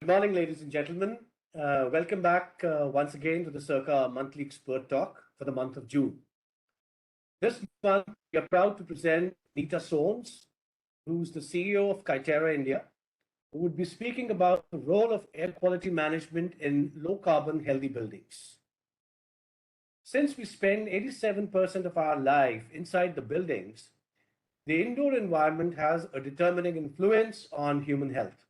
Good morning, ladies and gentlemen. Welcome back once again to the CERCA monthly expert talk for the month of June. This month, we are proud to present Nita Soans, who's the CEO of Kaiterra India, who would be speaking about the role of air quality management in low carbon healthy buildings. Since we spend 87% of our life inside the buildings, the indoor environment has a determining influence on human health.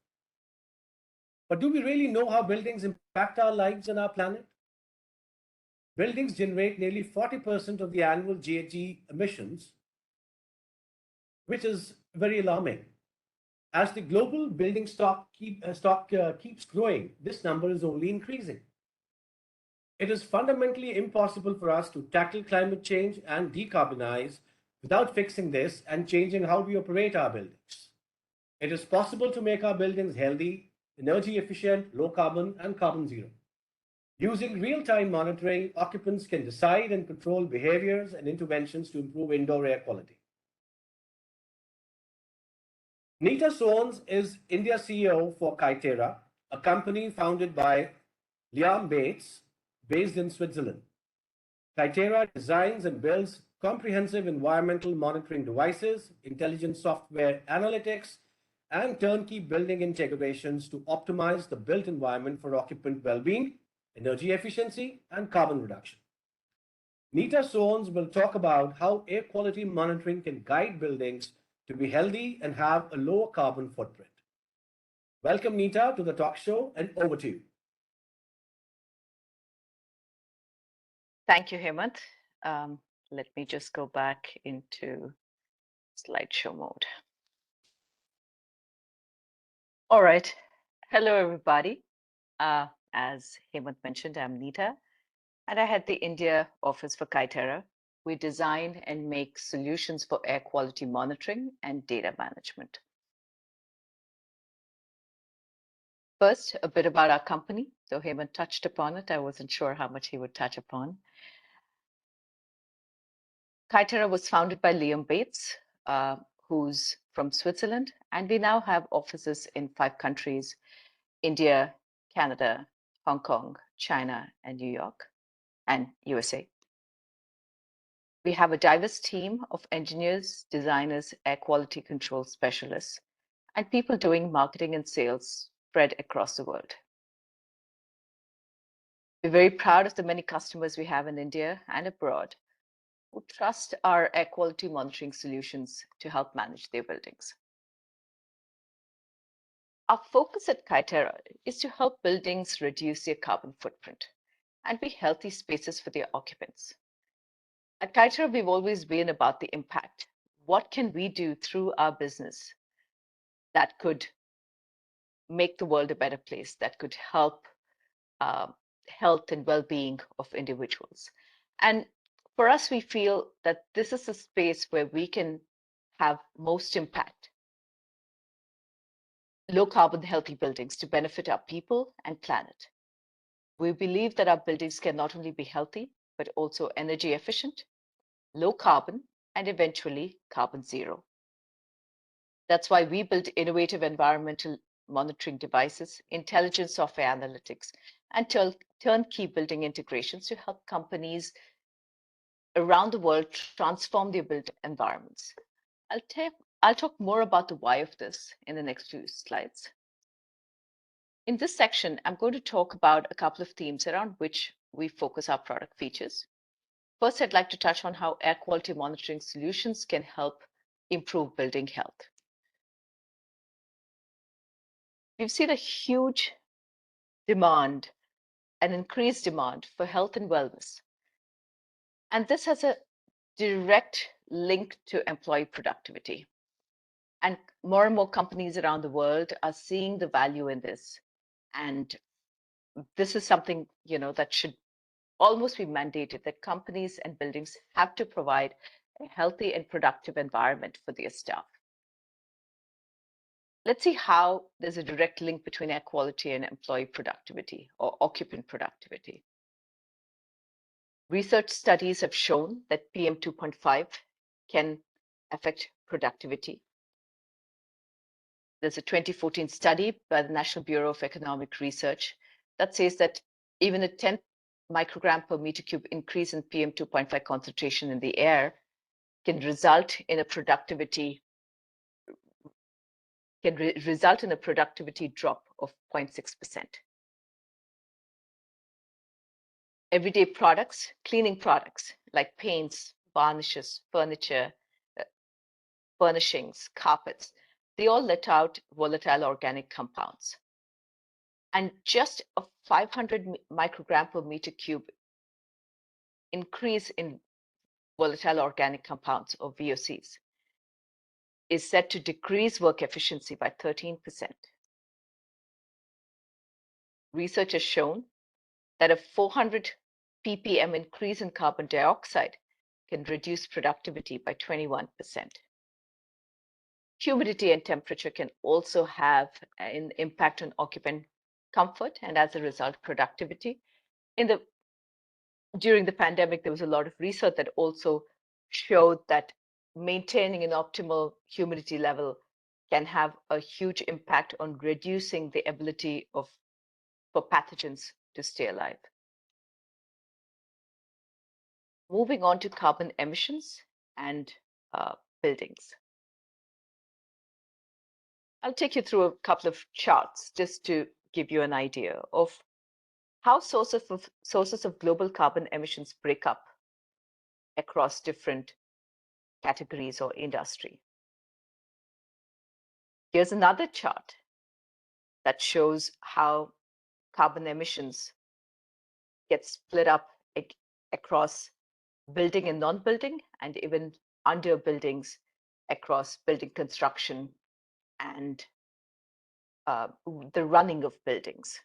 But do we really know how buildings impact our lives and our planet? Buildings generate nearly 40% of the annual GHG emissions, which is very alarming. As the global building stock keeps growing, this number is only increasing. It is fundamentally impossible for us to tackle climate change and decarbonize without fixing this and changing how we operate our buildings. It is possible to make our buildings healthy, energy efficient, low carbon, and carbon zero. Using real-time monitoring, occupants can decide and control behaviors and interventions to improve indoor air quality. Nita Soans is India's CEO for Kaiterra, a company founded by Liam Bates, based in Switzerland. Kaiterra designs and builds comprehensive environmental monitoring devices, intelligent software analytics, and turnkey building integrations to optimize the built environment for occupant well-being, energy efficiency, and carbon reduction. Nita Soans will talk about how air quality monitoring can guide buildings to be healthy and have a lower carbon footprint. Welcome, Nita, to the talk show, and over to you. Thank you, Hemant. Let me just go back into slideshow mode. All right. Hello, everybody. As Hemant mentioned, I'm Nita, and I head the India office for Kaiterra. We design and make solutions for air quality monitoring and data management. First, a bit about our company. Though Hemant touched upon it, I wasn't sure how much he would touch upon. Kaiterra was founded by Liam Bates, who's from Switzerland, and we now have offices in 5 countries: India, Canada, Hong Kong, China, and New York, and USA. We have a diverse team of engineers, designers, air quality control specialists, and people doing marketing and sales spread across the world. We're very proud of the many customers we have in India and abroad who trust our air quality monitoring solutions to help manage their buildings. Our focus at Kaiterra is to help buildings reduce their carbon footprint and be healthy spaces for their occupants. At Kaiterra, we've always been about the impact. What can we do through our business that could make the world a better place, that could help health and well-being of individuals? And for us, we feel that this is a space where we can have most impact. Low carbon healthy buildings to benefit our people and planet. We believe that our buildings can not only be healthy, but also energy efficient, low carbon, and eventually carbon zero. That's why we build innovative environmental monitoring devices, intelligent software analytics, and turnkey building integrations to help companies around the world transform their built environments. I'll talk more about the why of this in the next few slides. In this section, I'm going to talk about a couple of themes around which we focus our product features. First, I'd like to touch on how air quality monitoring solutions can help improve building health. We've seen a huge demand, an increased demand for health and wellness. And this has a direct link to employee productivity. And more companies around the world are seeing the value in this. And this is something, that should almost be mandated, that companies and buildings have to provide a healthy and productive environment for their staff. Let's see how there's a direct link between air quality and employee productivity or occupant productivity. Research studies have shown that PM 2.5 can affect productivity. There's a 2014 study by the National Bureau of Economic Research that says that even a 10 microgram per meter cube increase in PM 2.5 concentration in the air can result in a productivity drop of 0.6%. Everyday products, cleaning products like paints, varnishes, furniture, furnishings, carpets, they all let out volatile organic compounds. And just a 500 microgram per meter cube increase in volatile organic compounds, or VOCs, is said to decrease work efficiency by 13%. Research has shown that a 400 ppm increase in carbon dioxide can reduce productivity by 21%. Humidity and temperature can also have an impact on occupant comfort and, as a result, productivity. During the pandemic, there was a lot of research that also showed that maintaining an optimal humidity level can have a huge impact on reducing the ability for pathogens to stay alive. Moving on to carbon emissions and buildings. I'll take you through a couple of charts just to give you an idea of how sources of global carbon emissions break up across different categories or industry. Here's another chart that shows how carbon emissions get split up across building and non-building, and even under buildings across building construction and the running of buildings.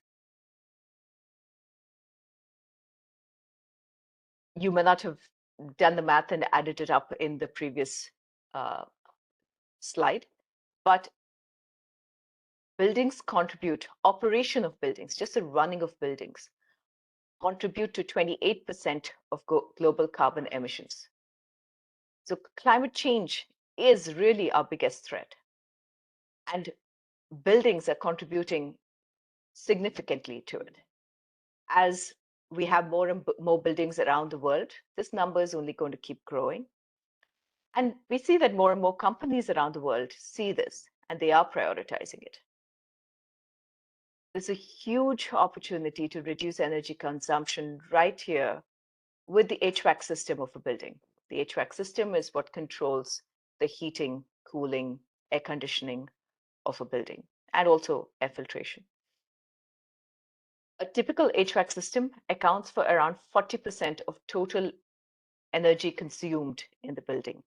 You may not have done the math and added it up in the previous slide, but buildings contribute, operation of buildings, just the running of buildings, contribute to 28% of global carbon emissions. So climate change is really our biggest threat. And buildings are contributing significantly to it. As we have more and more buildings around the world, this number is only going to keep growing. And we see that more and more companies around the world see this, and they are prioritizing it. There's a huge opportunity to reduce energy consumption right here with the HVAC system of a building. The HVAC system is what controls the heating, cooling, air conditioning of a building, and also air filtration. A typical HVAC system accounts for around 40% of total energy consumed in the building.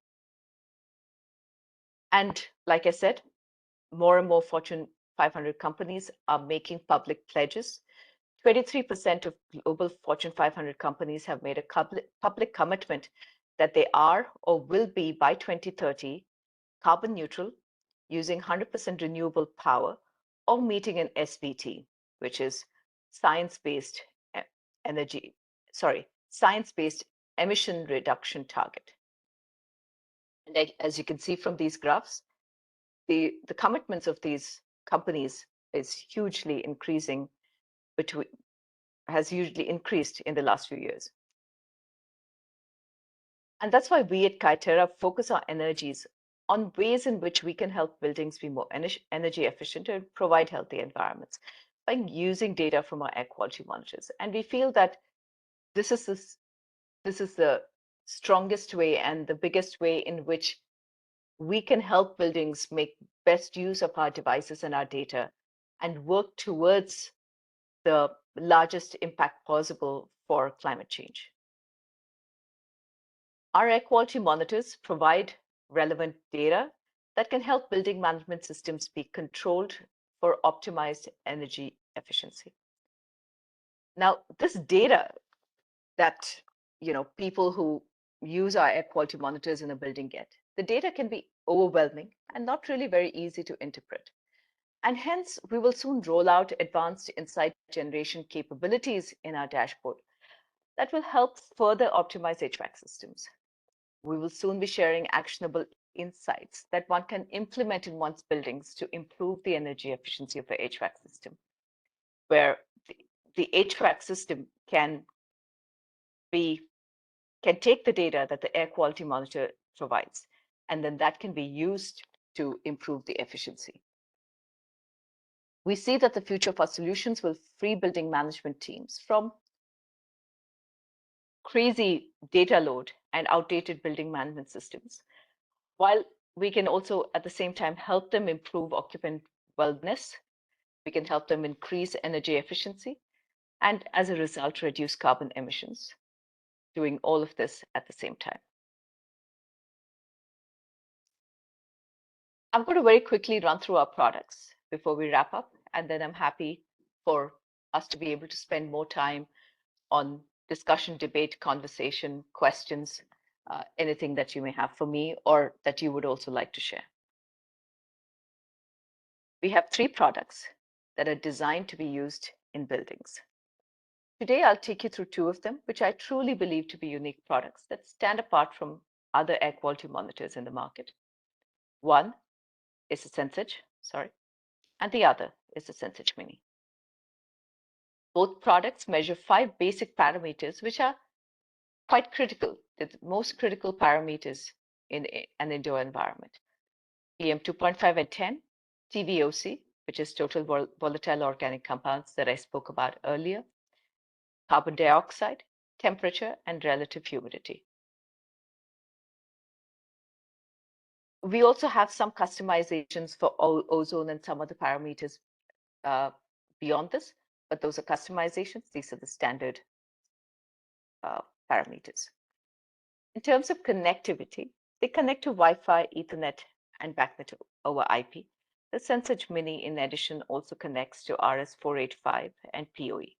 And like I said, more and more Fortune 500 companies are making public pledges. 23% of global Fortune 500 companies have made a public commitment that they are or will be by 2030 carbon neutral, using 100% renewable power, or meeting an SBT, which is science-based emission reduction target. And as you can see from these graphs, the commitments of these companies is hugely increasing, has hugely increased in the last few years. And that's why we at Kaiterra focus our energies on ways in which we can help buildings be more energy efficient and provide healthy environments by using data from our air quality monitors. And we feel that this is the strongest way and the biggest way in which we can help buildings make best use of our devices and our data and work towards the largest impact possible for climate change. Our air quality monitors provide relevant data that can help building management systems be controlled for optimized energy efficiency. Now, this data that people who use our air quality monitors in a building get, the data can be overwhelming and not really very easy to interpret. And hence, we will soon roll out advanced insight generation capabilities in our dashboard that will help further optimize HVAC systems. We will soon be sharing actionable insights that one can implement in one's buildings to improve the energy efficiency of the HVAC system, where the HVAC system can take the data that the air quality monitor provides, and then that can be used to improve the efficiency. We see that the future of our solutions will free building management teams from crazy data load and outdated building management systems, while we can also at the same time help them improve occupant wellness. We can help them increase energy efficiency and as a result reduce carbon emissions, doing all of this at the same time. I'm going to very quickly run through our products before we wrap up, and then I'm happy for us to be able to spend more time on discussion, debate, conversation, questions, anything that you may have for me or that you would also like to share. We have 3 products that are designed to be used in buildings. Today, I'll take you through 2 of them, which I truly believe to be unique products that stand apart from other air quality monitors in the market. One is the Sensage, and the other is the Sensage Mini. Both products measure 5 basic parameters, which are quite critical, the most critical parameters in an indoor environment. PM 2.5 and 10, TVOC, which is total volatile organic compounds that I spoke about earlier, carbon dioxide, temperature, and relative humidity. We also have some customizations for ozone and some other parameters beyond this, but those are customizations. These are the standard parameters. In terms of connectivity, they connect to Wi-Fi, Ethernet, and BACnet over IP. The Sensage Mini, in addition, also connects to RS-485 and PoE.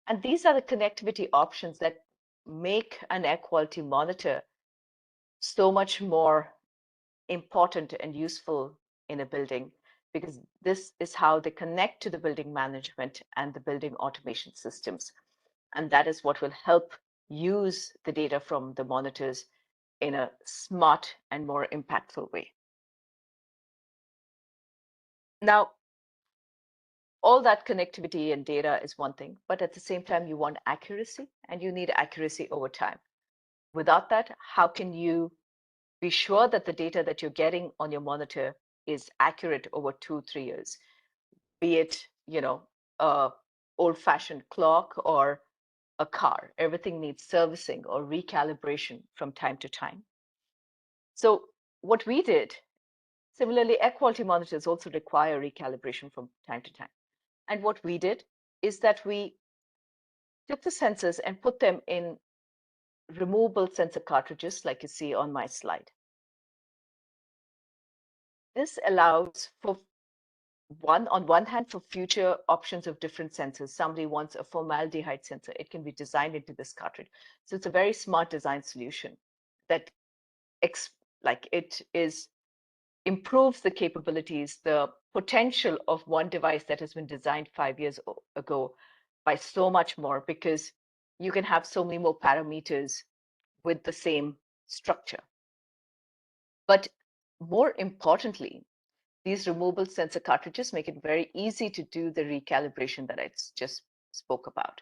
And these are the connectivity options that make an air quality monitor so much more important and useful in a building, because this is how they connect to the building management and the building automation systems. And that is what will help use the data from the monitors in a smart and more impactful way. Now, all that connectivity and data is one thing, but at the same time, you want accuracy, and you need accuracy over time. Without that, how can you be sure that the data that you're getting on your monitor is accurate over 2-3 years? Be it, a old-fashioned clock or a car, everything needs servicing or recalibration from time to time. So what we did, similarly, air quality monitors also require recalibration from time to time. And what we did is that we took the sensors and put them in removable sensor cartridges, like you see on my slide. This allows for on one hand, for future options of different sensors. Somebody wants a formaldehyde sensor, it can be designed into this cartridge. So it's a very smart design solution that improves the capabilities, the potential of one device that has been designed 5 years ago by so much more, because you can have so many more parameters with the same structure. But more importantly, these removable sensor cartridges make it very easy to do the recalibration that I just spoke about.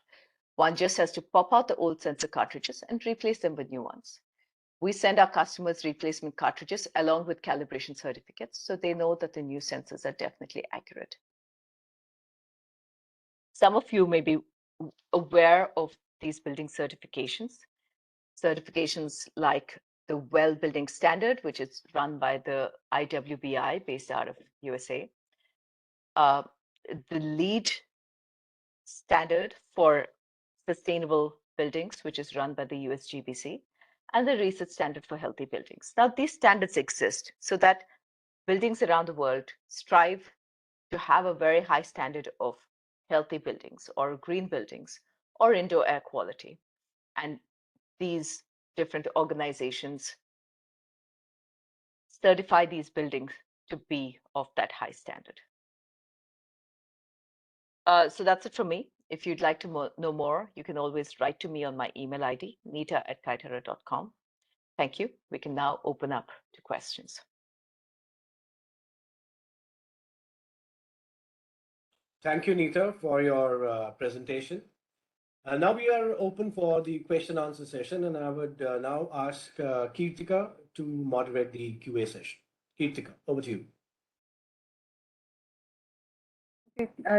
One just has to pop out the old sensor cartridges and replace them with new ones. We send our customers replacement cartridges along with calibration certificates, so they know that the new sensors are definitely accurate. Some of you may be aware of these building certifications. Certifications like the WELL Building Standard, which is run by the IWBI based out of USA. The LEED Standard for Sustainable Buildings, which is run by the USGBC, and the Research Standard for Healthy Buildings. Now, these standards exist so that buildings around the world strive to have a very high standard of healthy buildings or green buildings or indoor air quality. And these different organizations certify these buildings to be of that high standard. So that's it from me. If you'd like to know more, you can always write to me on my email ID, nita@kaiterra.com. Thank you. We can now open up to questions. Thank you, Nita, for your presentation. Now we are open for the question answer session, and I would now ask Kaiterra to moderate the QA session. Kaiterra, over to you.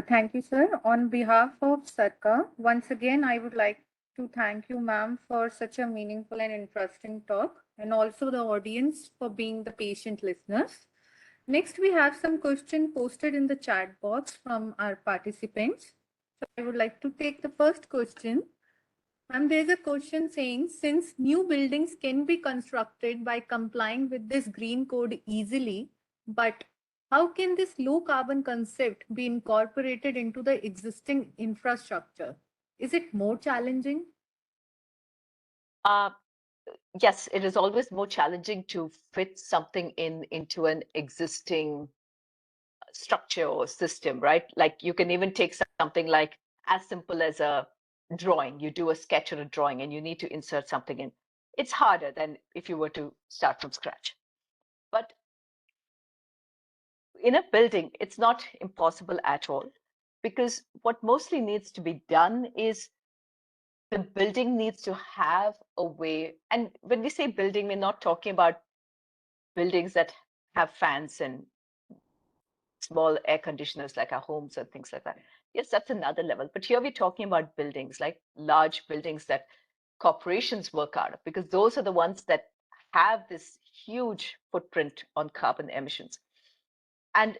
Thank you, sir. On behalf of CERCA, once again, I would like to thank you, ma'am, for such a meaningful and interesting talk, and also the audience for being the patient listeners. Next, we have some questions posted in the chat box from our participants. So I would like to take the first question. And there's a question saying, since new buildings can be constructed by complying with this green code easily, but how can this low carbon concept be incorporated into the existing infrastructure? Is it more challenging? Yes, it is always more challenging to fit something into an existing structure or system, right? Like you can even take something like as simple as a drawing. You do a sketch or a drawing and you need to insert something in. It's harder than if you were to start from scratch. But in a building, it's not impossible at all, because what mostly needs to be done is the building needs to have a way. And when we say building, we're not talking about buildings that have fans and small air conditioners like our homes and things like that. Yes, that's another level. But here we're talking about buildings, like large buildings that corporations work out of, because those are the ones that have this huge footprint on carbon emissions. And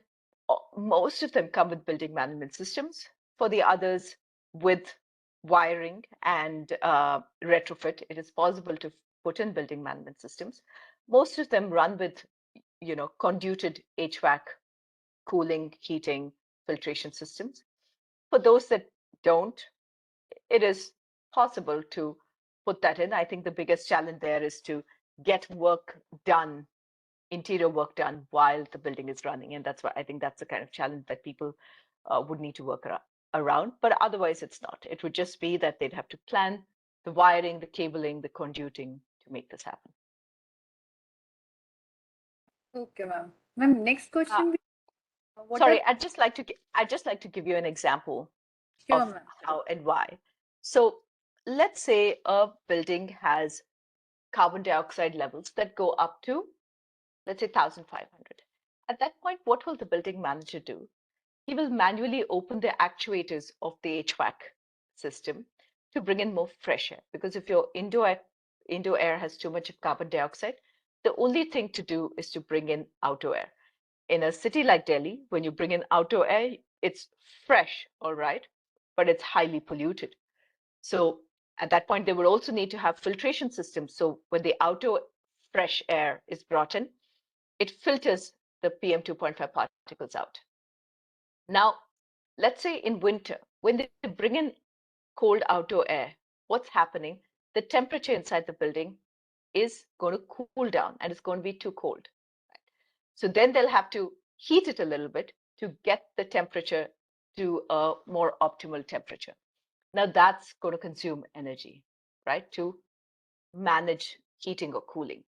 most of them come with building management systems. For the others, with wiring and retrofit, it is possible to put in building management systems. Most of them run with, conduited HVAC, cooling, heating, filtration systems. For those that don't, it is possible to put that in. I think the biggest challenge there is to get work done, interior work done while the building is running. And that's what I think that's the kind of challenge that people would need to work around. But otherwise, it's not. It would just be that they'd have to plan the wiring, the cabling, the conduiting to make this happen. Okay, ma'am. Ma'am, next question. Sorry, I'd just like to give you an example of how and why. So let's say a building has carbon dioxide levels that go up to, let's say, 1,500. At that point, what will the building manager do? He will manually open the actuators of the HVAC system to bring in more fresh air. Because if your indoor air has too much of carbon dioxide, the only thing to do is to bring in outdoor air. In a city like Delhi, when you bring in outdoor air, it's fresh, all right, but it's highly polluted. So at that point, they would also need to have filtration systems. So when the outdoor fresh air is brought in, it filters the PM 2.5 particles out. Now, let's say in winter, when they bring in cold outdoor air, what's happening? The temperature inside the building is going to cool down and it's going to be too cold. So then they'll have to heat it a little bit to get the temperature to a more optimal temperature. Now that's going to consume energy, right, to manage heating or cooling.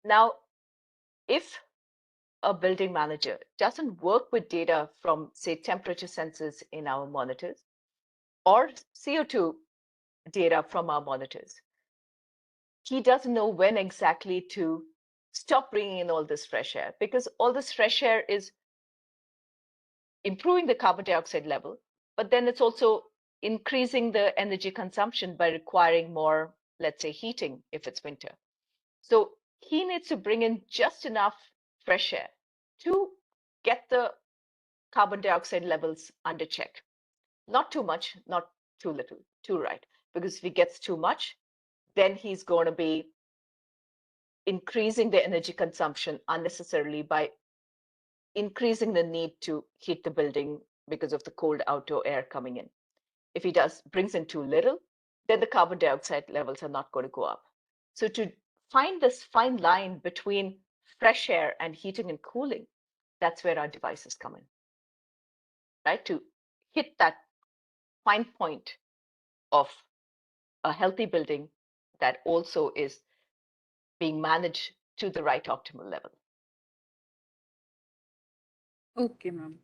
Now, if a building manager doesn't work with data from, say, temperature sensors in our monitors or CO2 data from our monitors, he doesn't know when exactly to stop bringing in all this fresh air, because all this fresh air is improving the carbon dioxide level, but then it's also increasing the energy consumption by requiring more, let's say, heating if it's winter. So he needs to bring in just enough fresh air to get the carbon dioxide levels under check. Not too much, not too little, too right. Because if he gets too much, then he's going to be increasing the energy consumption unnecessarily by increasing the need to heat the building because of the cold outdoor air coming in. If he brings in too little, then the carbon dioxide levels are not going to go up. So to find this fine line between fresh air and heating and cooling, that's where our devices come in, right? To hit that fine point of a healthy building that also is being managed to the right optimal level. Okay, ma'am.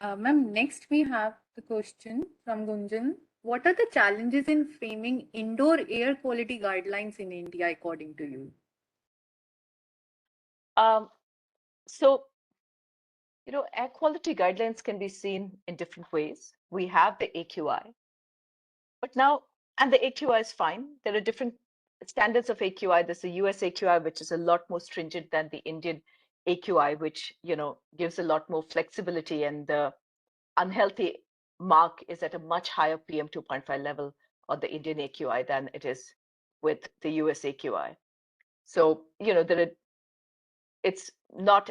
Ma'am, next we have the question from Gunjan. What are the challenges in framing indoor air quality guidelines in India, according to you? So, air quality guidelines can be seen in different ways. We have the AQI, but now, and the AQI is fine. There are different standards of AQI. There's the US AQI, which is a lot more stringent than the Indian AQI, which, gives a lot more flexibility, and the unhealthy mark is at a much higher PM 2.5 level on the Indian AQI than it is with the US AQI. So, it's not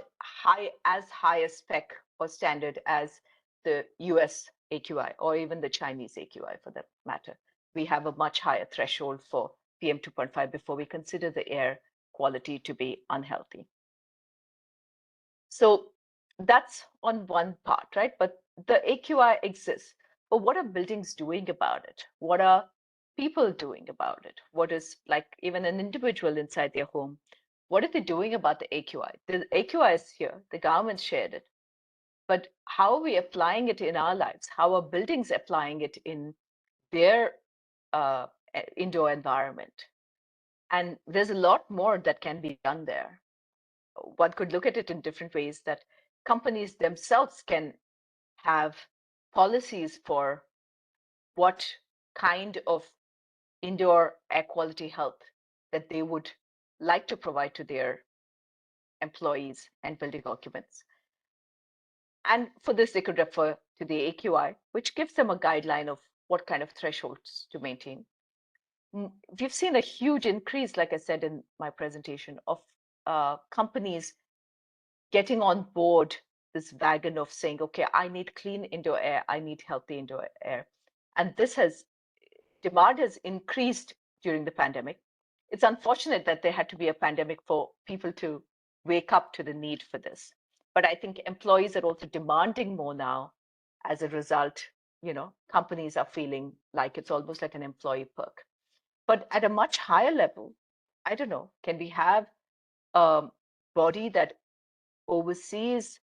as high a spec or standard as the US AQI or even the Chinese AQI for that matter. We have a much higher threshold for PM 2.5 before we consider the air quality to be unhealthy. So that's on one part, right? But the AQI exists. But what are buildings doing about it? What are people doing about it? What is, like, even an individual inside their home? What are they doing about the AQI? The AQI is here, the government shared it. But how are we applying it in our lives? How are buildings applying it in their indoor environment? And there's a lot more that can be done there. One could look at it in different ways, that companies themselves can have policies for what kind of indoor air quality health that they would like to provide to their employees and building occupants. And for this, they could refer to the AQI, which gives them a guideline of what kind of thresholds to maintain. We've seen a huge increase, like I said in my presentation, of companies getting on board this wagon of saying, okay, I need clean indoor air, I need healthy indoor air. And demand has increased during the pandemic. It's unfortunate that there had to be a pandemic for people to wake up to the need for this. But I think employees are also demanding more now. As a result, companies are feeling like it's almost like an employee perk. But at a much higher level, I don't know, can we have a body that oversees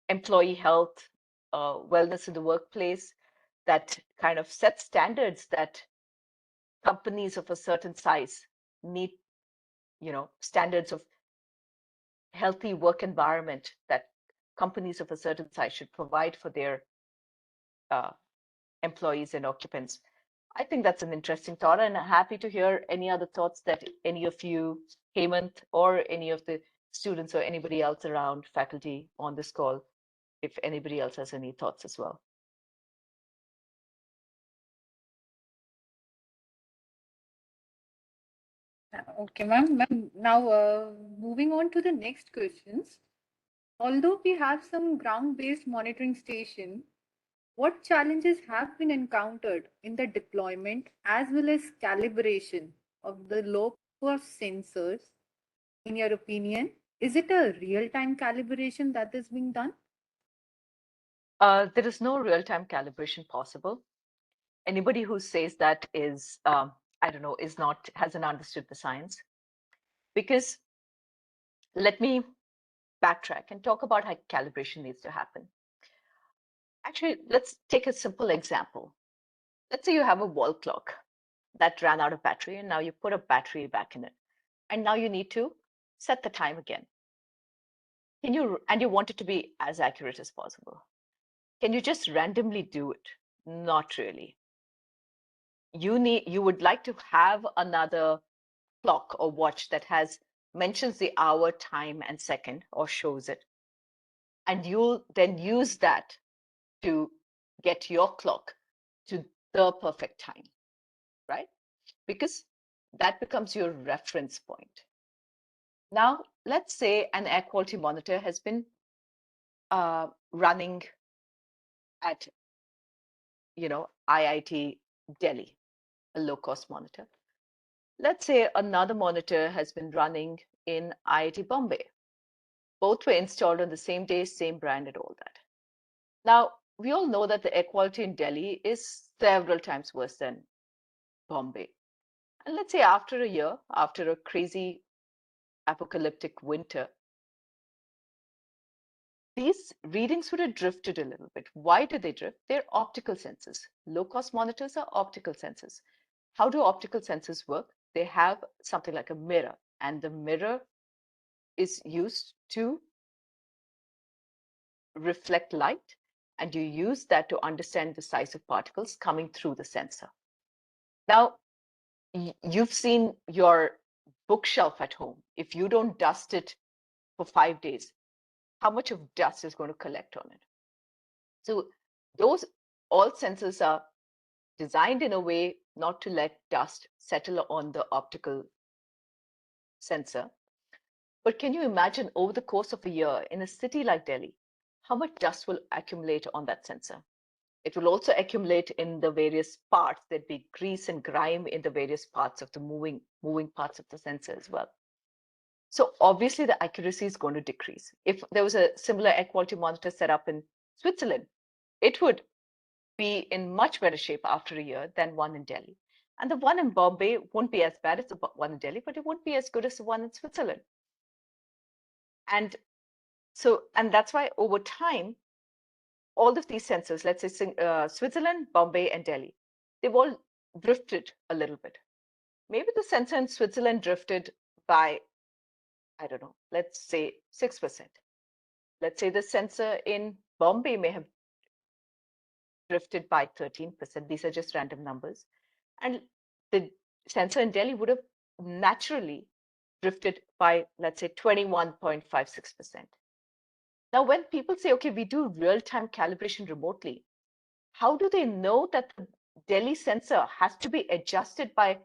employee health, wellness in the workplace, that kind of sets standards that companies of a certain size need, standards of healthy work environment that companies of a certain size should provide for their employees and occupants. I think that's an interesting thought, and I'm happy to hear any other thoughts that any of you, Hemant, or any of the students or anybody else around faculty on this call, if anybody else has any thoughts as well. Okay, ma'am. Now, moving on to the next questions. Although we have some ground-based monitoring station, what challenges have been encountered in the deployment as well as calibration of the low-cost sensors? In your opinion, is it a real-time calibration that is being done? There is no real-time calibration possible. Anybody who says that is, I don't know, hasn't understood the science. Because let me backtrack and talk about how calibration needs to happen. Actually, let's take a simple example. Let's say you have a wall clock that ran out of battery, and now you put a battery back in it. And now you need to set the time again. And you want it to be as accurate as possible. Can you just randomly do it? Not really. You would like to have another clock or watch that mentions the hour, time, and second, or shows it. And you'll then use that to get your clock to the perfect time, right? Because that becomes your reference point. Now, let's say an air quality monitor has been running at, IIT Delhi, a low-cost monitor. Let's say another monitor has been running in IIT Bombay. Both were installed on the same day, same brand, and all that. Now, we all know that the air quality in Delhi is several times worse than Bombay. And let's say after a year, after a crazy apocalyptic winter, these readings would have drifted a little bit. Why do they drift? They're optical sensors. Low-cost monitors are optical sensors. How do optical sensors work? They have something like a mirror, and the mirror is used to reflect light, and you use that to understand the size of particles coming through the sensor. Now, you've seen your bookshelf at home. If you don't dust it for 5 days, how much of dust is going to collect on it? So those all sensors are designed in a way not to let dust settle on the optical sensor. But can you imagine over the course of a year in a city like Delhi, how much dust will accumulate on that sensor? It will also accumulate in the various parts. There'd be grease and grime in the various parts of the moving parts of the sensor as well. So obviously the accuracy is going to decrease. If there was a similar air quality monitor set up in Switzerland, it would be in much better shape after a year than one in Delhi. And the one in Bombay won't be as bad as the one in Delhi, but it won't be as good as the one in Switzerland. And that's why over time, all of these sensors, let's say Switzerland, Bombay, and Delhi, they've all drifted a little bit. Maybe the sensor in Switzerland drifted by, I don't know, let's say 6%. Let's say the sensor in Bombay may have drifted by 13%. These are just random numbers. And the sensor in Delhi would have naturally drifted by, let's say, 21.56%. Now, when people say, okay, we do real-time calibration remotely, how do they know that the Delhi sensor has to be adjusted by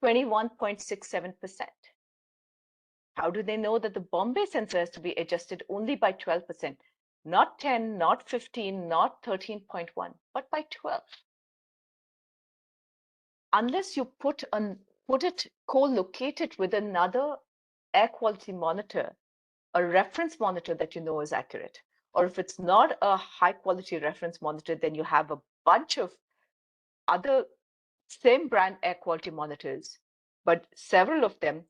21.67%? How do they know that the Bombay sensor has to be adjusted only by 12%? Not 10, not 15, not 13.1, but by 12. Unless you put it co-located with another air quality monitor, a reference monitor that you know is accurate. Or if it's not a high quality reference monitor, then you have a bunch of other same brand air quality monitors, but several of them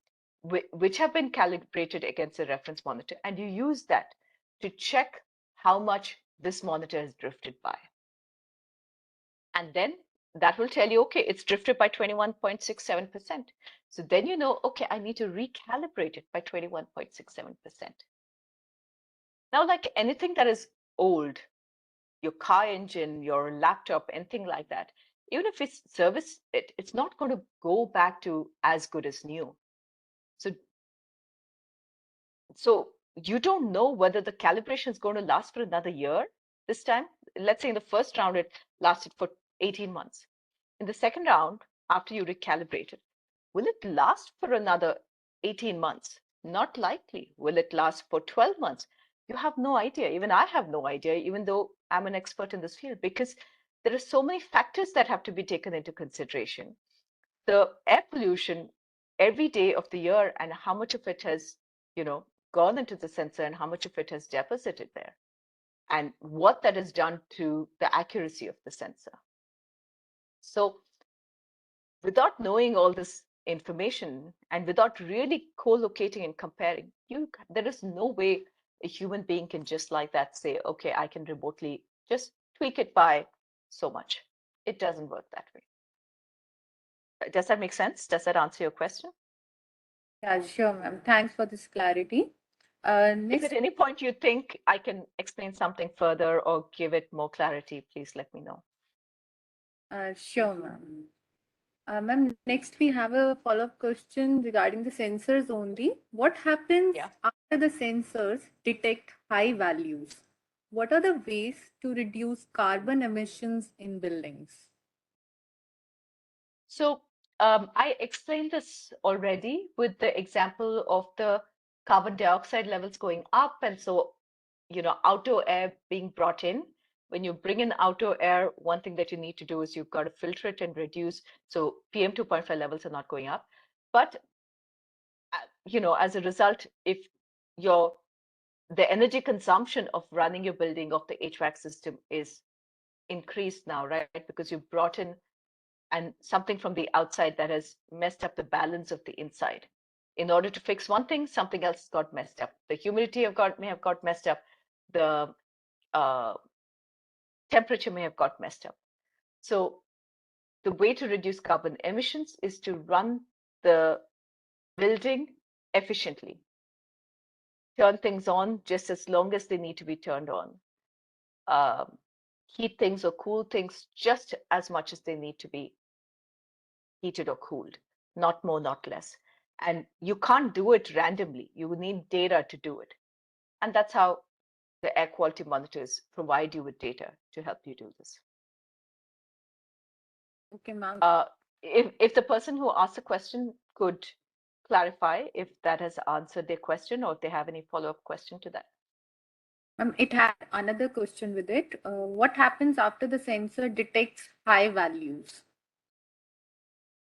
which have been calibrated against a reference monitor, and you use that to check how much this monitor has drifted by. And then that will tell you, okay, it's drifted by 21.67%. So then you know, okay, I need to recalibrate it by 21.67%. Now, like anything that is old, your car engine, your laptop, anything like that, even if it's serviced, it's not going to go back to as good as new. So you don't know whether the calibration is going to last for another year this time. Let's say in the first round, it lasted for 18 months. In the second round, after you recalibrate it, will it last for another 18 months? Not likely. Will it last for 12 months? You have no idea. Even I have no idea, even though I'm an expert in this field, because there are so many factors that have to be taken into consideration. The air pollution every day of the year and how much of it has, gone into the sensor and how much of it has deposited there, and what that has done to the accuracy of the sensor. So without knowing all this information and without really co-locating and comparing, there is no way a human being can just like that say, okay, I can remotely just tweak it by so much. It doesn't work that way. Does that make sense? Does that answer your question? Yeah, sure, ma'am. Thanks for this clarity. If at any point you think I can explain something further or give it more clarity, please let me know. Sure, ma'am. Ma'am, next we have a follow-up question regarding the sensors only. What happens after the sensors detect high values? What are the ways to reduce carbon emissions in buildings? So I explained this already with the example of the carbon dioxide levels going up. And so, outdoor air being brought in. When you bring in outdoor air, one thing that you need to do is you've got to filter it and reduce. So PM 2.5 levels are not going up. But, as a result, if the energy consumption of running your building, of the HVAC system is increased now, right? Because you brought in and something from the outside that has messed up the balance of the inside. In order to fix one thing, something else got messed up. The humidity may have got messed up. The temperature may have got messed up. So the way to reduce carbon emissions is to run the building efficiently. Turn things on just as long as they need to be turned on. Heat things or cool things just as much as they need to be heated or cooled, not more, not less. And you can't do it randomly. You need data to do it. And that's how the air quality monitors provide you with data to help you do this. Okay, ma'am. If the person who asked the question could clarify if that has answered their question or if they have any follow-up question to that. It had another question with it. What happens after the sensor detects high values?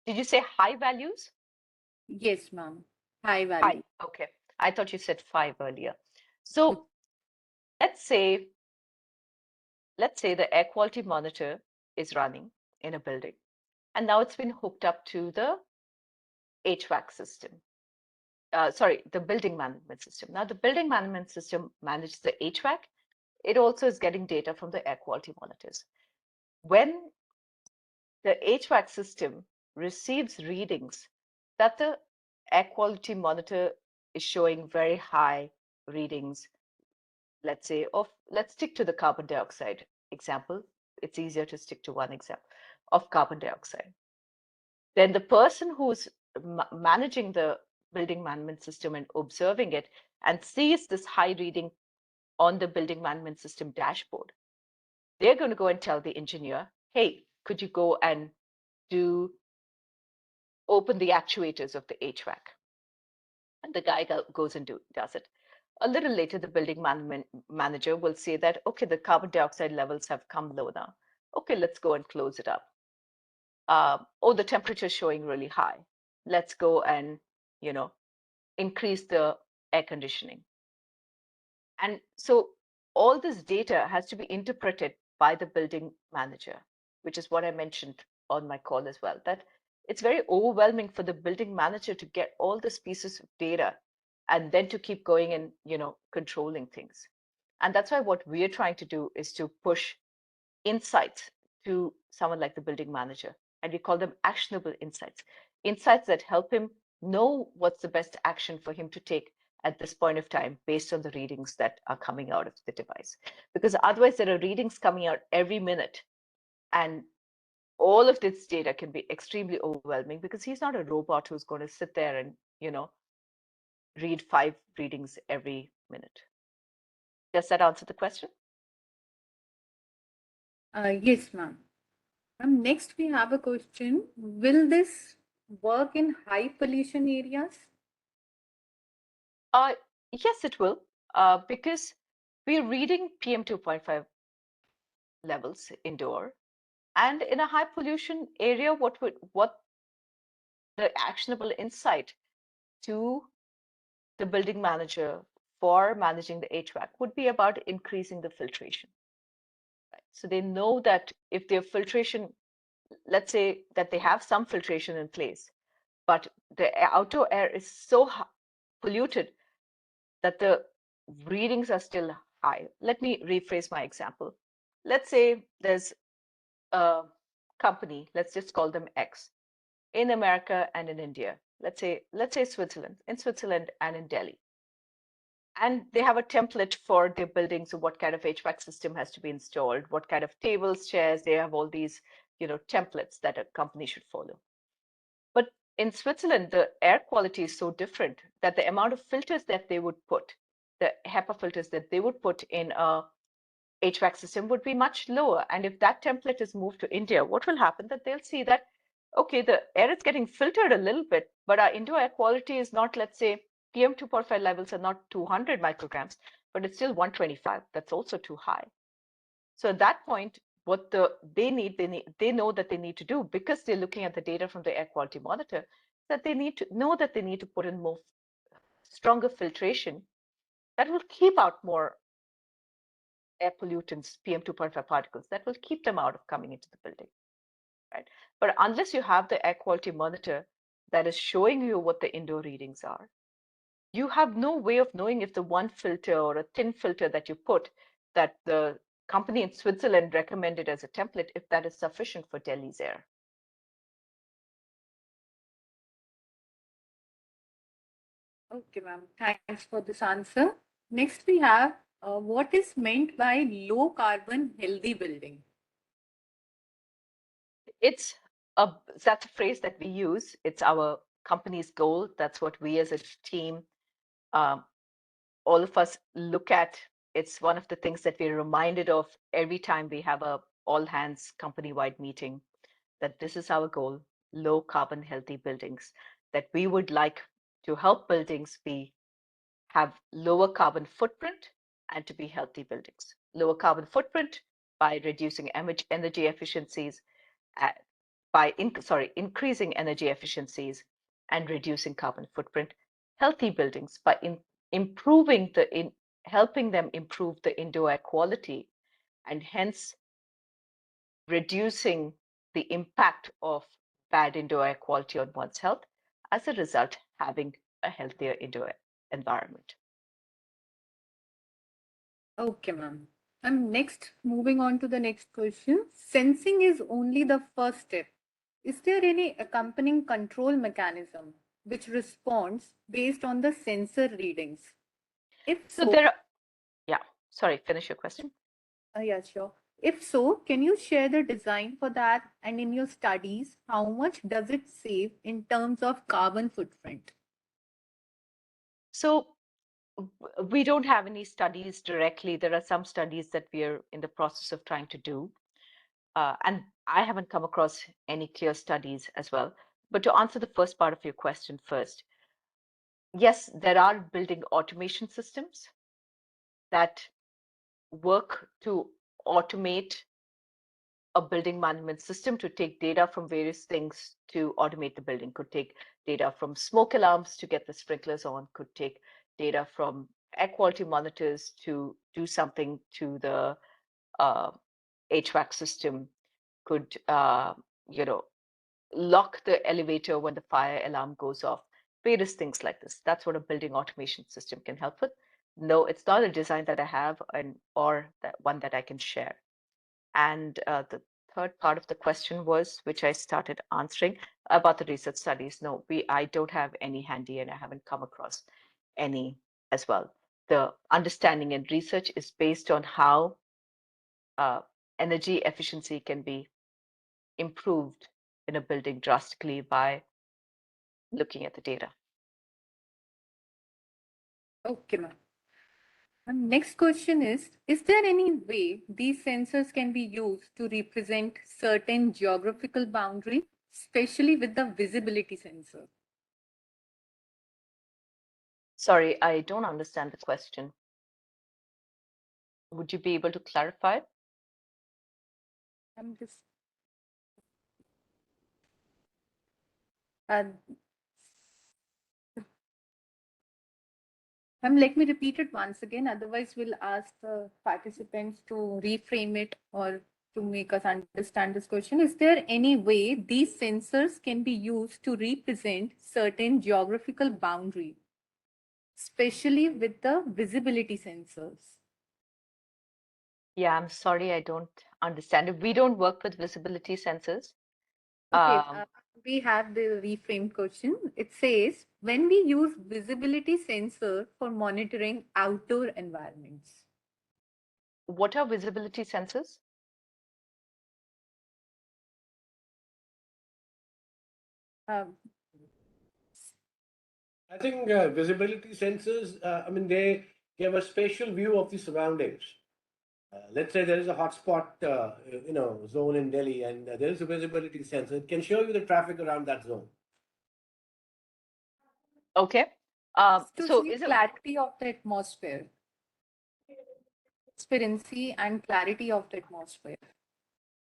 Did you say high values? Yes, ma'am. High High. values. Okay. I thought you said 5 earlier. So let's say the air quality monitor is running in a building, and now it's been hooked up to the HVAC system. Sorry, the building management system. Now the building management system manages the HVAC. It also is getting data from the air quality monitors. When the HVAC system receives readings that the air quality monitor is showing very high readings, let's say, let's stick to the carbon dioxide example. It's easier to stick to one example of carbon dioxide. Then the person who's managing the building management system and observing it and sees this high reading on the building management system dashboard, they're going to go and tell the engineer, hey, could you go and open the actuators of the HVAC? And the guy goes and does it. A little later, the building manager will say that, okay, the carbon dioxide levels have come low now. Okay, let's go and close it up. Oh, the temperature is showing really high. Let's go and, increase the air conditioning. And so all this data has to be interpreted by the building manager, which is what I mentioned on my call as well, that it's very overwhelming for the building manager to get all these pieces of data and then to keep going and, controlling things. And that's why what we're trying to do is to push insights to someone like the building manager. And we call them actionable insights that help him know what's the best action for him to take at this point of time based on the readings that are coming out of the device. Because otherwise there are readings coming out every minute, and all of this data can be extremely overwhelming because he's not a robot who's going to sit there and, read 5 readings every minute. Does that answer the question? Yes, ma'am. Next, we have a question. Will this work in high pollution areas? Yes, it will, because we're reading PM 2.5 levels indoor, and in a high pollution area, what the actionable insight to the building manager for managing the HVAC would be about increasing the filtration. Right? So they know that if their filtration, let's say that they have some filtration in place, but the outdoor air is so polluted that the readings are still high. Let me rephrase my example. Let's say there's a company, let's just call them X, in America and in India. Let's say Switzerland, in Switzerland and in Delhi. And they have a template for their buildings of what kind of HVAC system has to be installed, what kind of tables, chairs. They have all these, templates that a company should follow. But in Switzerland, the air quality is so different that the amount of filters that they would put, the HEPA filters that they would put in a HVAC system would be much lower. And if that template is moved to India, what will happen? That they'll see that, okay, the air is getting filtered a little bit, but our indoor air quality is not, let's say, PM 2.5 levels are not 200 micrograms, but it's still 125. That's also too high. So at that point, what they know that they need to do, because they're looking at the data from the air quality monitor, that they need to know that they need to put in more stronger filtration that will keep out more air pollutants, PM 2.5 particles, that will keep them out of coming into the building. right? But unless you have the air quality monitor that is showing you what the indoor readings are, you have no way of knowing if the one filter or a thin filter that you put that the company in Switzerland recommended as a template, if that is sufficient for Delhi's air. Okay, ma'am. Thanks for this answer. Next, we have what is meant by low carbon healthy building? That's a phrase that we use. It's our company's goal. That's what we as a team, all of us look at. It's one of the things that we're reminded of every time we have a all hands company-wide meeting, that this is our goal, low carbon healthy buildings, that we would like to help buildings have lower carbon footprint and to be healthy buildings. Lower carbon footprint by reducing energy efficiencies, increasing energy efficiencies and reducing carbon footprint. Healthy buildings by helping them improve the indoor air quality and hence reducing the impact of bad indoor air quality on one's health, as a result, having a healthier indoor environment. Okay, ma'am. And next, moving on to the next question. Sensing is only the first step. Is there any accompanying control mechanism which responds based on the sensor readings? If So so, sorry, finish your question. yeah, sure. If so, can you share the design for that? And in your studies, how much does it save in terms of carbon footprint? So we don't have any studies directly. There are some studies that we are in the process of trying to do. And I haven't come across any clear studies as well. But to answer the first part of your question first, yes, there are building automation systems that work to automate a building management system, to take data from various things to automate the building. Could take data from smoke alarms to get the sprinklers on, could take data from air quality monitors to do something to the HVAC system, could lock the elevator when the fire alarm goes off, various things like this. That's what a building automation system can help with. No, it's not a design that I have or that one that I can share. And the third part of the question was, which I started answering, about the research studies. No, I don't have any handy and I haven't come across any as well. The understanding and research is based on how energy efficiency can be improved in a building drastically by looking at the data. Okay, ma'am. And next question is there any way these sensors can be used to represent certain geographical boundary, especially with the visibility sensor? Sorry, I don't understand the question. Would you be able to clarify? I'm just let me repeat it once again. Otherwise, we'll ask the participants to reframe it or to make us understand this question. Is there any way these sensors can be used to represent certain geographical boundary, especially with the visibility sensors? Yeah, I'm sorry, I don't understand it. We don't work with visibility sensors. Okay, we have the reframed question. It says, when we use visibility sensor for monitoring outdoor environments. What are visibility sensors? I think visibility sensors, they give a spatial view of the surroundings. Let's say there is a hotspot, zone in Delhi, and there is a visibility sensor. It can show you the traffic around that zone. Okay. To So see clarity of the atmosphere, transparency and clarity of the atmosphere.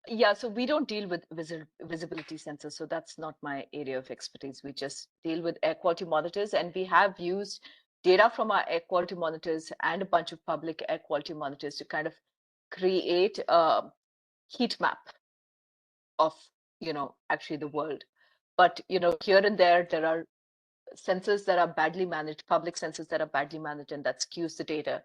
Yeah, so we don't deal with visibility sensors, so that's not my area of expertise. We just deal with air quality monitors, and we have used data from our air quality monitors and a bunch of public air quality monitors to kind of create a heat map of actually the world. But, here and there are sensors that are badly managed, public sensors that are badly managed, and that skews the data.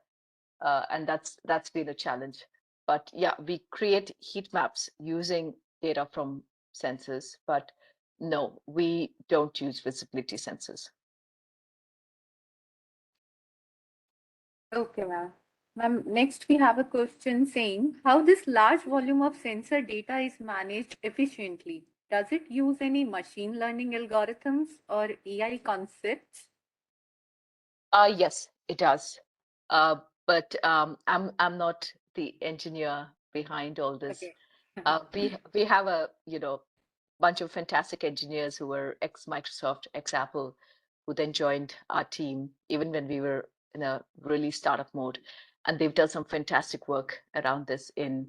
And that's been a challenge. But yeah, we create heat maps using data from sensors, but no, we don't use visibility sensors. Okay, ma'am. Ma'am, next we have a question saying how this large volume of sensor data is managed efficiently. Does it use any machine learning algorithms or AI concepts? Yes, it does. But I'm not the engineer behind all this. Okay. We have a bunch of fantastic engineers who were ex-Microsoft, ex-Apple, who then joined our team even when we were in a really startup mode, and they've done some fantastic work around this in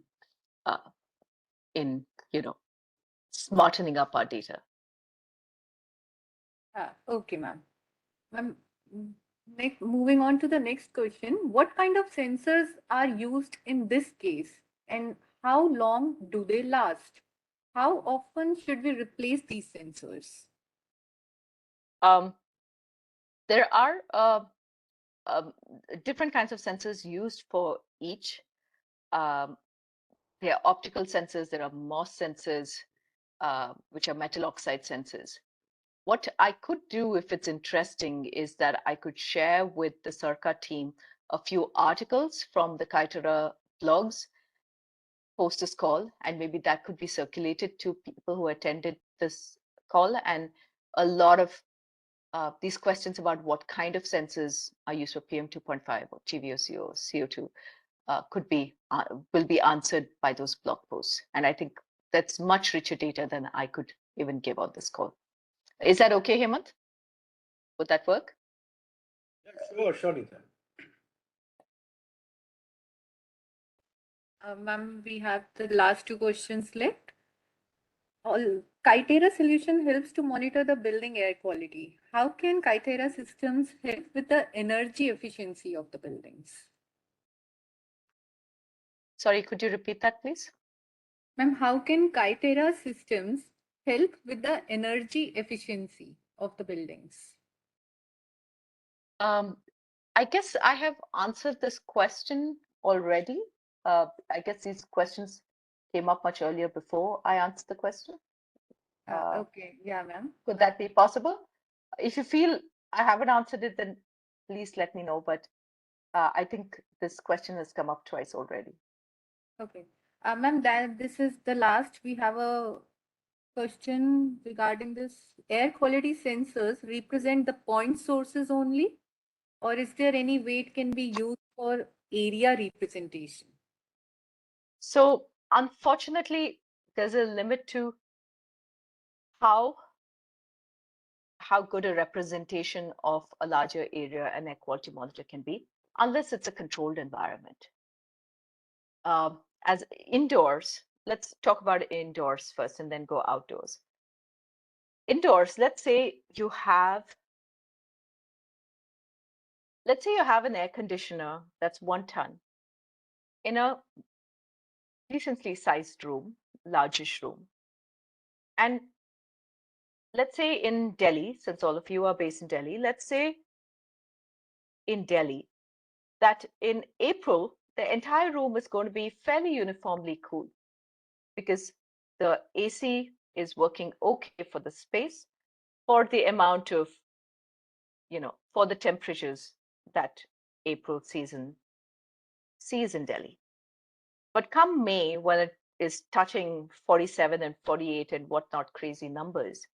smartening up our data. Okay, ma'am. Ma'am, moving on to the next question. What kind of sensors are used in this case and how long do they last? How often should we replace these sensors? There are different kinds of sensors used for each. There are optical sensors, there are MOS sensors, which are metal oxide sensors. What I could do, if it's interesting, is that I could share with the CERCA team a few articles from the Kaiterra blogs post this call, and maybe that could be circulated to people who attended this call. And a lot of these questions about what kind of sensors are used for PM 2.5 or TVOC or CO2 will be answered by those blog posts. And I think that's much richer data than I could even give on this call. Is that okay, Hemant? Would that work? Yeah, sure, Nita. Ma'am, we have the last two questions left. Kaiterra solution helps to monitor the building air quality. How can Kaiterra systems help with the energy efficiency of the buildings? Sorry, could you repeat that, please? Ma'am, how can Kaiterra systems help with the energy efficiency of the buildings? I guess I have answered this question already. I guess these questions came up much earlier before I answered the question. Okay, yeah, ma'am. Could that be possible? If you feel I haven't answered it, then please let me know. But I think this question has come up twice already. Okay. Ma'am, this is the last. We have a question regarding this. Air quality sensors represent the point sources only, or is there any way it can be used for area representation? So unfortunately, there's a limit to how good a representation of a larger area an air quality monitor can be, unless it's a controlled environment. As indoors, let's talk about indoors first and then go outdoors. Indoors, let's say you have an air conditioner that's 1 ton in a decently sized room, largish room. And let's say in Delhi, since all of you are based in Delhi, let's say in Delhi that in April, the entire room is going to be fairly uniformly cool because the AC is working okay for the space, for the amount of, for the temperatures that April season sees in Delhi. But come May, when it is touching 47 and 48 and whatnot crazy numbers,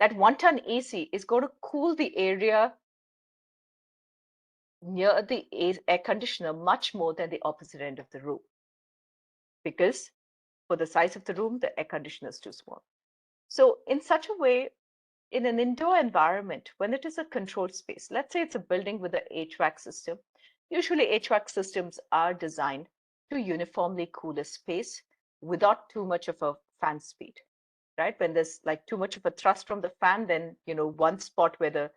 that 1 ton AC is going to cool the area near the air conditioner much more than the opposite end of the room. Because for the size of the room, the air conditioner is too small. So in such a way, in an indoor environment, when it is a controlled space, let's say it's a building with an HVAC system, usually HVAC systems are designed to uniformly cool a space without too much of a fan speed, right? When there's like too much of a thrust from the fan, then, one spot where the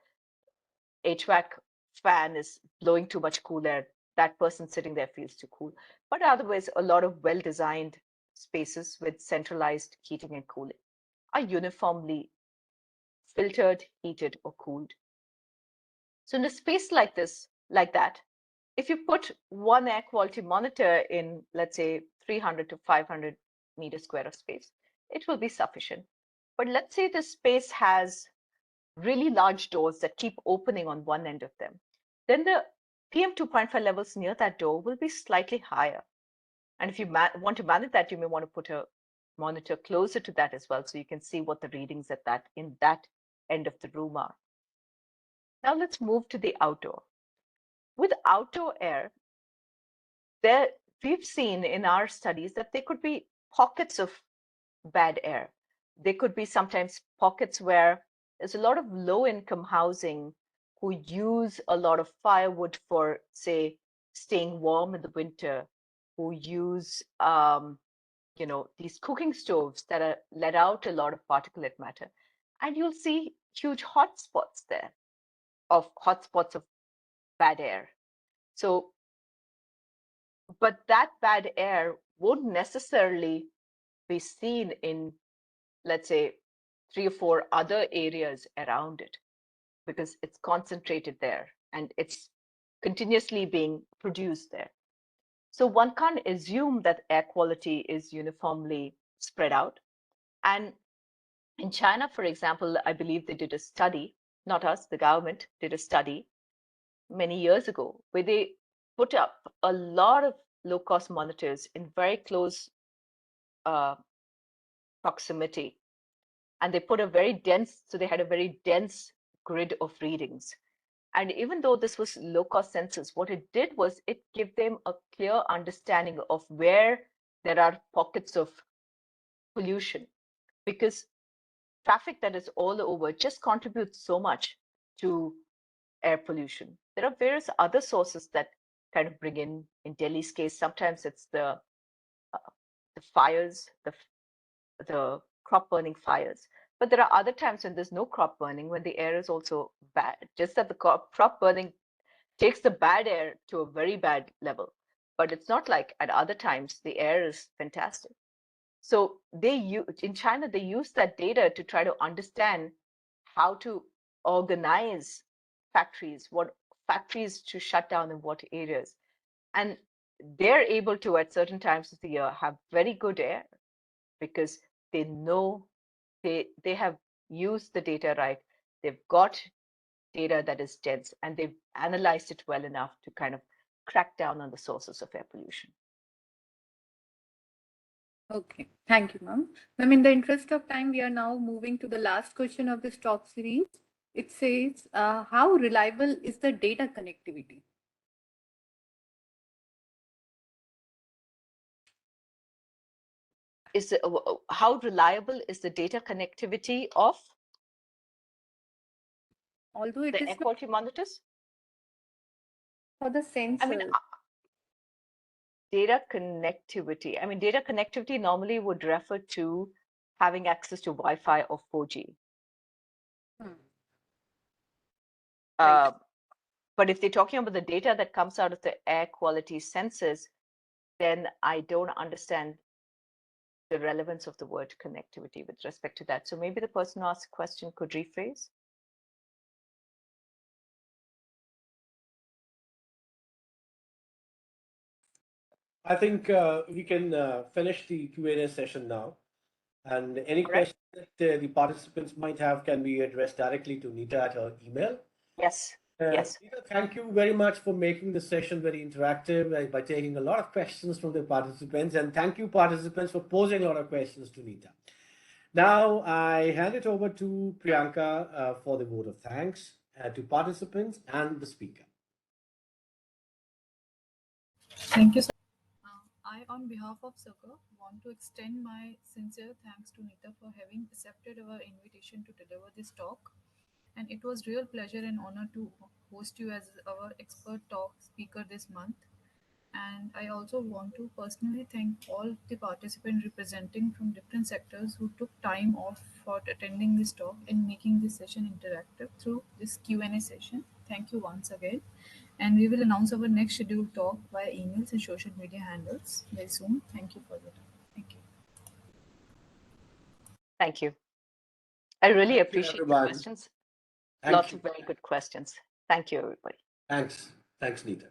HVAC fan is blowing too much cool air, that person sitting there feels too cool. But otherwise, a lot of well-designed spaces with centralized heating and cooling are uniformly filtered, heated, or cooled. So in a space like this, like that, if you put one air quality monitor in, let's say, 300 to 500 meters square of space, it will be sufficient. But let's say the space has really large doors that keep opening on one end of them. Then the PM 2.5 levels near that door will be slightly higher. And if you want to manage that, you may want to put a monitor closer to that as well, so you can see what the readings at that in that end of the room are. Now let's move to the outdoor. With outdoor air, there we've seen in our studies that there could be pockets of bad air. There could be sometimes pockets where there's a lot of low-income housing who use a lot of firewood for, say, staying warm in the winter, who use these cooking stoves that are let out a lot of particulate matter. And you'll see huge hotspots there of bad air. So, but that bad air won't necessarily be seen in, let's say, 3 or 4 other areas around it, because it's concentrated there and it's continuously being produced there. So one can't assume that air quality is uniformly spread out. And in China, for example, I believe they did a study, not us, the government did a study many years ago, where they put up a lot of low-cost monitors in very close proximity. And they put a very dense, so they had a very dense grid of readings. And even though this was low-cost census, what it did was it gave them a clear understanding of where there are pockets of pollution, because traffic that is all over just contributes so much to air pollution. There are various other sources that kind of bring in Delhi's case, sometimes it's the fires, the crop burning fires. But there are other times when there's no crop burning, when the air is also bad, just that the crop burning takes the bad air to a very bad level. But it's not like at other times the air is fantastic. So in China, they use that data to try to understand how to organize factories, what factories to shut down in what areas. And they're able to, at certain times of the year, have very good air because they know they have used the data right. They've got data that is dense and they've analyzed it well enough to kind of crack down on the sources of air pollution. Okay, thank you, ma'am. Ma'am, in the interest of time, we are now moving to the last question of this talk series. It says, how reliable is the data connectivity? How reliable is the data connectivity of Although it the is air quality monitors? for the sensor. I mean, data connectivity. I mean, data connectivity normally would refer to having access to Wi-Fi or 4G. Right. But if they're talking about the data that comes out of the air quality sensors, then I don't understand the relevance of the word connectivity with respect to that. So maybe the person who asked the question could rephrase. I think we can finish the Q&A session now. And any questions that the participants might have can be addressed directly to Nita at her email. Yes. Yes. Nita, thank you very much for making the session very interactive by taking a lot of questions from the participants. And thank you, participants, for posing a lot of questions to Nita. Now, I hand it over to Priyanka for the vote of thanks to participants and the speaker. Thank you, sir. I, on behalf of CERCA, want to extend my sincere thanks to Nita for having accepted our invitation to deliver this talk. And it was real pleasure and honor to host you as our expert talk speaker this month. And I also want to personally thank all the participants representing from different sectors who took time off for attending this talk and making this session interactive through this Q&A session. Thank you once again. And we will announce our next scheduled talk via emails and social media handles very soon. Thank you for the time. Thank you. Thank you. I really Thank you, appreciate the everyone. questions. Thank Lots you. of very good questions. Thank you, everybody. Thanks. Thanks, Nita.